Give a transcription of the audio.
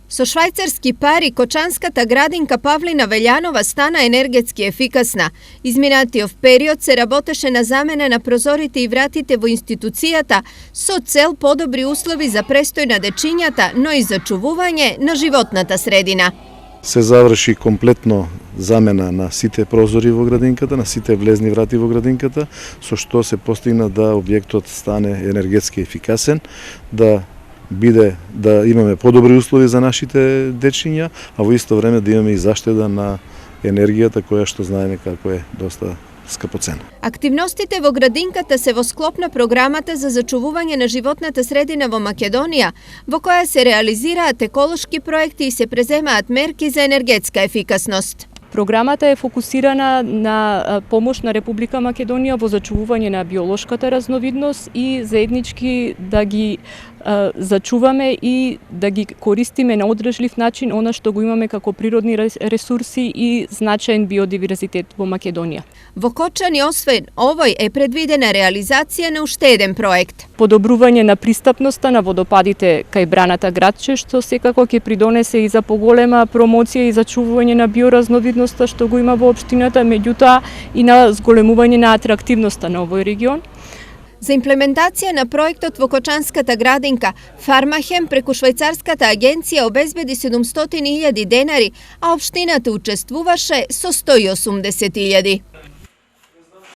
Со швајцарски пари кочанската градинка Павлина Велјанова стана енергетски ефикасна. Изминатиот период се работеше на замена на прозорите и вратите во институцијата со цел подобри услови за престој на дечињата, но и за чувување на животната средина. Се заврши комплетно замена на сите прозори во градинката, на сите влезни врати во градинката, со што се постигна да објектот стане енергетски ефикасен, да имаме подобри услови за нашите дечиња, а во исто време да имаме и заштеда на енергијата која што знаеме како е доста скапоцена. Активностите во градинката се во склоп на програмата за зачувување на животната средина во Македонија, во која се реализираат еколошки проекти и се преземаат мерки за енергетска ефикасност. Програмата е фокусирана на помош на Република Македонија во зачувување на биолошката разновидност и заеднички да ги зачуваме и да ги користиме на одржлив начин она што го имаме како природни ресурси и значаен биодиверзитет во Македонија. Во Кочани, освен овој, е предвидена реализација на уште еден проект. Подобрување на пристапноста на водопадите кај браната Градче, што секако ќе придонесе и за поголема промоција и зачувување на биоразновидноста што го има во општината, меѓутоа и на зголемување на атрактивноста на овој регион. За имплементација на проектот во Кочанската градинка, Фармахем преку швајцарската агенција обезбеди 700.000 денари, а општината учествуваше со 180.000.